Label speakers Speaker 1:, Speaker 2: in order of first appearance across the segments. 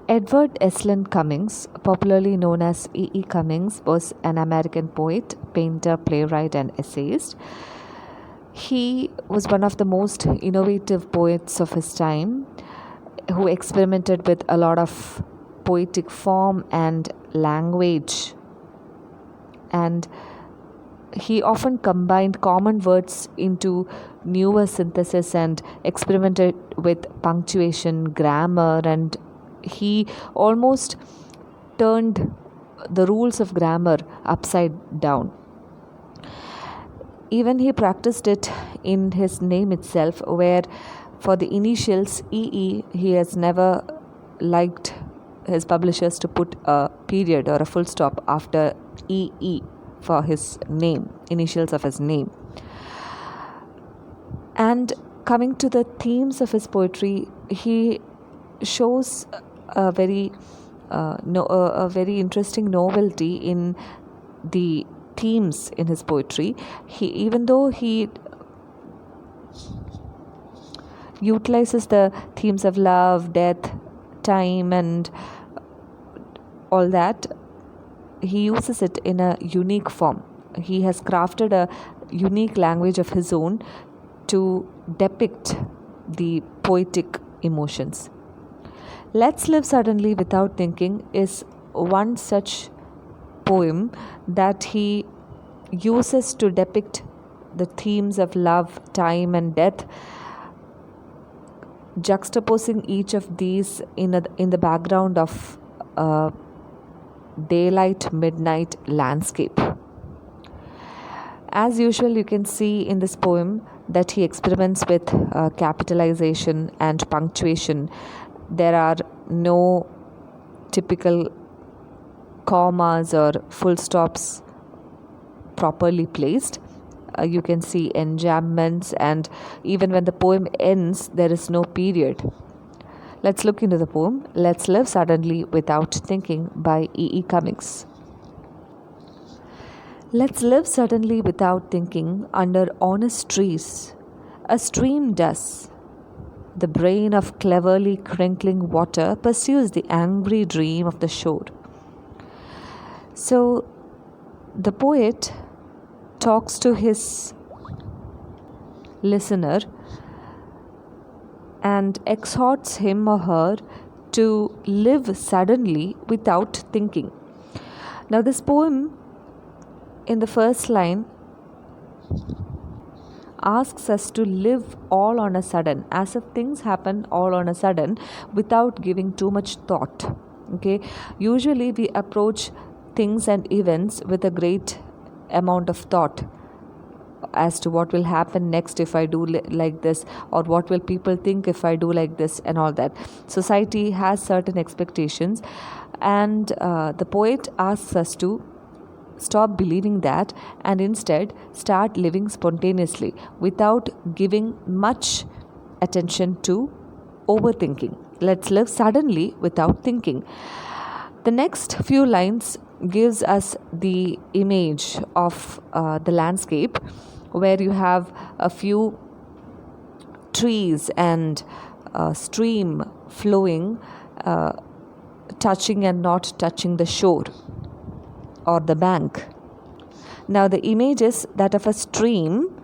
Speaker 1: Edward Estlin Cummings, popularly known as E. Cummings, was an American poet, painter, playwright, and essayist. He was one of the most innovative poets of his time who experimented with a lot of poetic form and language, and he often combined common words into newer synthesis and experimented with punctuation, grammar, and he almost turned the rules of grammar upside down. Even he practiced it in his name itself, where for the initials EE, he has never liked his publishers to put a period or a full stop after EE for his name, initials of his name. And coming to the themes of his poetry, he shows a very interesting novelty in the themes in his poetry. Even though he utilizes the themes of love, death, time, and all that, he uses it in a unique form. He has crafted a unique language of his own to depict the poetic emotions. Let's Live Suddenly Without Thinking is one such poem that he uses to depict the themes of love, time, and death, juxtaposing each of these in the background of a daylight midnight landscape. As usual, you can see in this poem that he experiments with capitalization and punctuation. There are no typical commas or full stops properly placed. You can see enjambments, and even when the poem ends, there is no period. Let's look into the poem Let's Live Suddenly Without Thinking by E. Cummings. Let's live suddenly without thinking under honest trees. A stream does. The brain of cleverly crinkling water pursues the angry dream of the shore. So the poet talks to his listener and exhorts him or her to live suddenly without thinking. Now, this poem, in the first line, asks us to live all on a sudden, as if things happen all on a sudden without giving too much thought. Okay, usually we approach things and events with a great amount of thought as to what will happen next if I do like this, or what will people think if I do like this, and all that. Society has certain expectations, and the poet asks us to stop believing that and instead start living spontaneously without giving much attention to overthinking. Let's live suddenly without thinking. The next few lines gives us the image of the landscape, where you have a few trees and a stream flowing, touching and not touching the shore or the bank. Now the image is that of a stream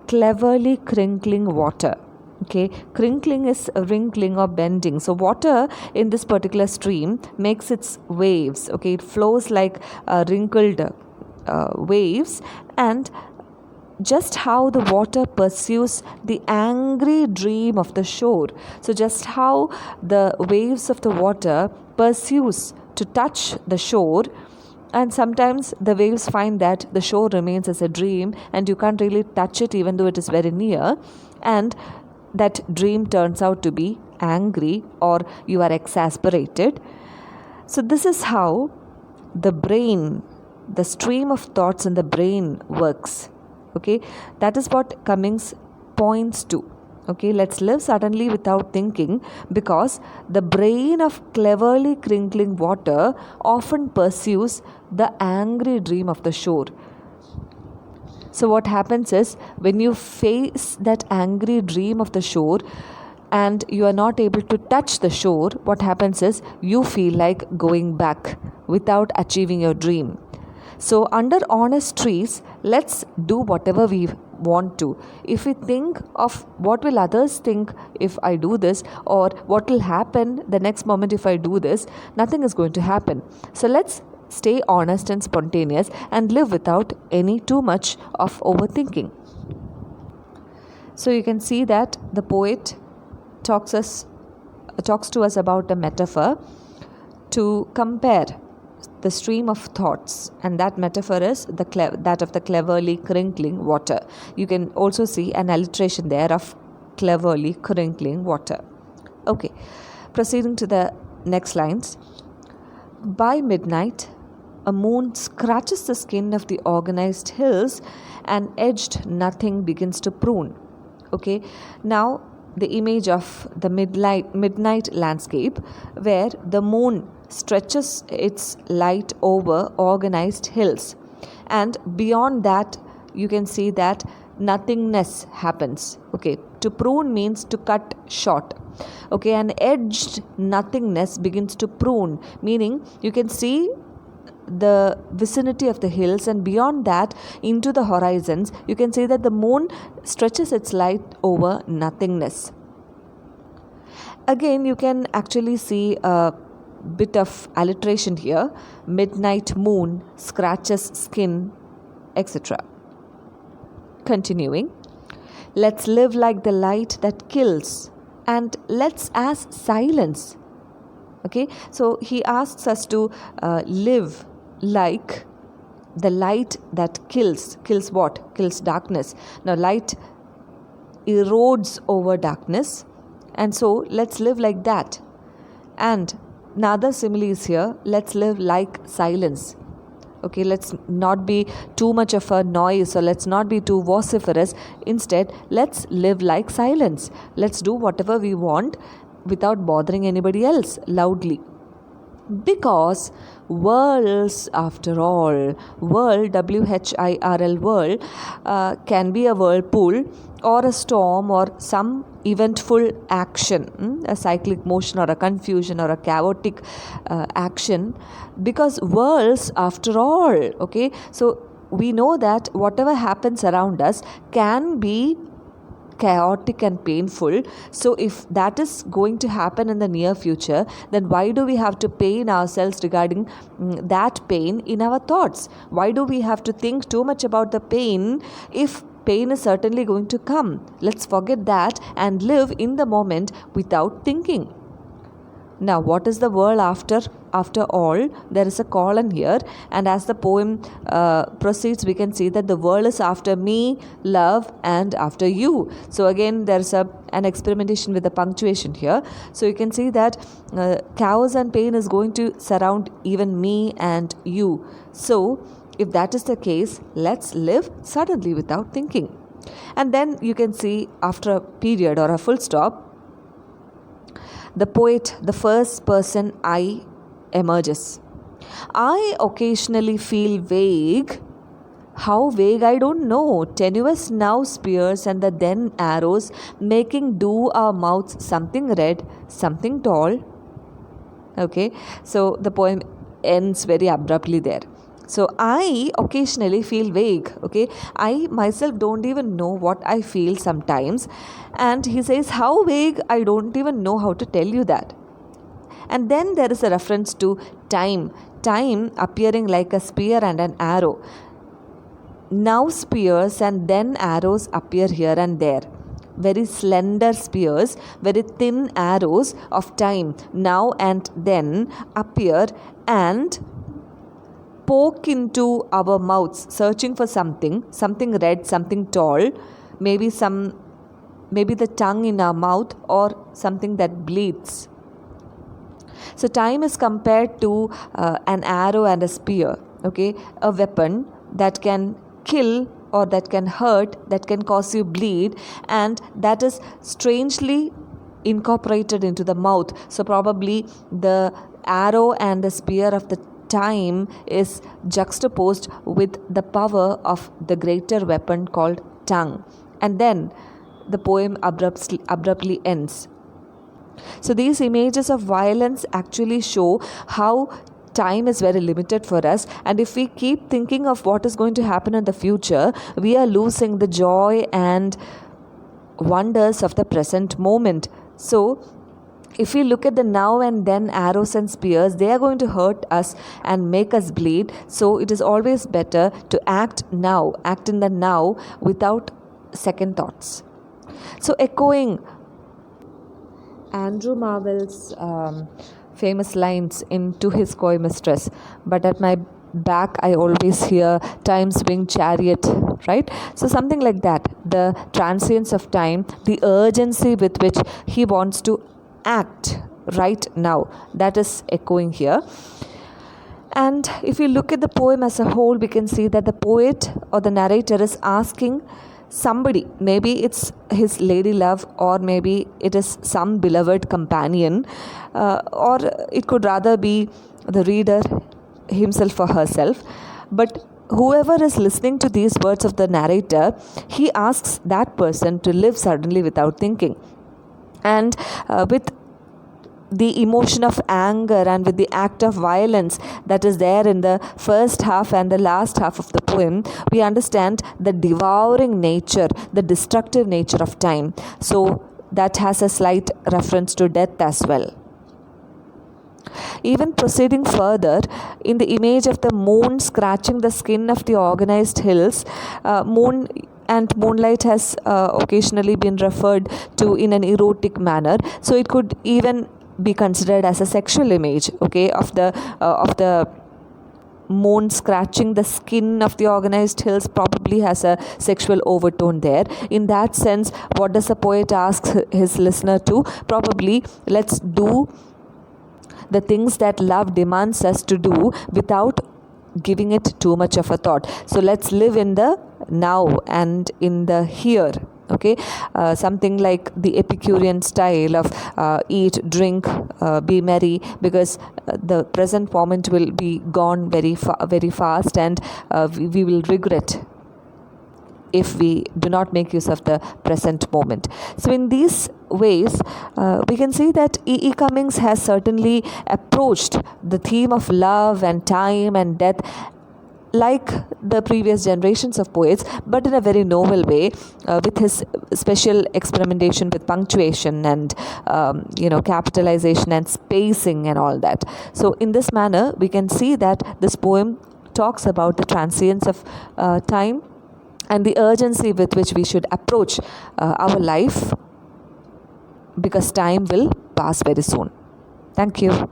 Speaker 1: cleverly crinkling water. Okay, crinkling is wrinkling or bending. So water in this particular stream makes its waves. Okay, it flows like wrinkled waves, and just how the water pursues the angry dream of the shore. So just how the waves of the water pursues to touch the shore, and sometimes the waves find that the shore remains as a dream and you can't really touch it even though it is very near, and that dream turns out to be angry, or you are exasperated. So this is how the brain, the stream of thoughts in the brain works. Okay, that is what Cummings points to. Okay, let's live suddenly without thinking, because the brain of cleverly crinkling water often pursues the angry dream of the shore. So what happens is, when you face that angry dream of the shore and you are not able to touch the shore, what happens is you feel like going back without achieving your dream. So, under honest trees, let's do whatever we want to. If we think of what will others think if I do this, or what will happen the next moment if I do this, nothing is going to happen. So, let's stay honest and spontaneous and live without any too much of overthinking. So, you can see that the poet talks to us about a metaphor to compare the stream of thoughts, and that metaphor is that of the cleverly crinkling water. You can also see an alliteration there of cleverly crinkling water. Okay, proceeding to the next lines. By midnight, a moon scratches the skin of the organized hills, and edged nothing begins to prune. Okay, now the image of the midnight landscape where the moon stretches its light over organized hills, and beyond that you can see that nothingness happens. Okay, to prune means to cut short. Okay, and edged nothingness begins to prune, meaning you can see the vicinity of the hills, and beyond that into the horizons you can see that the moon stretches its light over nothingness. Again, you can actually see a bit of alliteration here: midnight moon scratches skin, etc. Continuing, let's live like the light that kills, and let's ask silence. Okay, so he asks us to live like the light that kills. Kills what? Kills darkness. Now light erodes over darkness, and so let's live like that. And another simile is here: let's live like silence. Okay, let's not be too much of a noise, or let's not be too vociferous. Instead, let's live like silence. Let's do whatever we want without bothering anybody else loudly. Because worlds, after all, world, WHIRL, world, can be a whirlpool or a storm or some eventful action, a cyclic motion or a confusion or a chaotic action. Because worlds, after all, okay, so we know that whatever happens around us can be chaotic and painful. So if that is going to happen in the near future, then why do we have to pain ourselves regarding that pain in our thoughts? Why do we have to think too much about the pain if pain is certainly going to come? Let's forget that and live in the moment without thinking. Now, what is the world after? After all, there is a colon here, and as the poem proceeds, we can see that the world is after me, love, and after you. So again, there's an experimentation with the punctuation here. So you can see that chaos and pain is going to surround even me and you. So if that is the case, let's live suddenly without thinking. And then you can see after a period or a full stop, the poet, the first person I emerges. I occasionally feel vague. How vague, I don't know. Tenuous now spears and the then arrows, making do our mouths something red, something tall. Okay, so the poem ends very abruptly there. So I occasionally feel vague. Okay, I myself don't even know what I feel sometimes. And he says, how vague, I don't even know how to tell you that. And then there is a reference to time appearing like a spear and an arrow. Now spears and then arrows appear here and there. Very slender spears, very thin arrows of time now and then appear and poke into our mouths, searching for something red, something tall, maybe the tongue in our mouth or something that bleeds. So time is compared to an arrow and a spear, okay, a weapon that can kill or that can hurt, that can cause you bleed, and that is strangely incorporated into the mouth. So probably the arrow and the spear of the time is juxtaposed with the power of the greater weapon called tongue. And then the poem abruptly ends. So these images of violence actually show how time is very limited for us, and if we keep thinking of what is going to happen in the future, we are losing the joy and wonders of the present moment. So if we look at the now and then arrows and spears, they are going to hurt us and make us bleed. So it is always better to act now, act in the now without second thoughts. So echoing Andrew Marvell's famous lines into his coy mistress, but at my back I always hear time's winged chariot, right? So something like that. The transience of time, the urgency with which he wants to act right now, that is echoing here. And if you look at the poem as a whole, we can see that the poet or the narrator is asking somebody, maybe it's his lady love, or maybe it is some beloved companion, or it could rather be the reader himself or herself. But whoever is listening to these words of the narrator, he asks that person to live suddenly without thinking. And with the emotion of anger and with the act of violence that is there in the first half and the last half of the poem, we understand the devouring nature, the destructive nature of time. So that has a slight reference to death as well. Even proceeding further, in the image of the moon scratching the skin of the organized hills, moon and moonlight has occasionally been referred to in an erotic manner. So it could even be considered as a sexual image, okay, of the moon scratching the skin of the organized hills probably has a sexual overtone there. In that sense, what does the poet ask his listener to? Probably, let's do the things that love demands us to do without giving it too much of a thought. So let's live in the now and in the here. Okay, something like the Epicurean style of eat, drink, be merry, because the present moment will be gone very fast, and we will regret if we do not make use of the present moment. So in these ways, we can see that E. Cummings has certainly approached the theme of love and time and death like the previous generations of poets, but in a very novel way, with his special experimentation with punctuation and capitalization and spacing and all that. So in this manner, we can see that this poem talks about the transience of time and the urgency with which we should approach our life, because time will pass very soon. Thank you.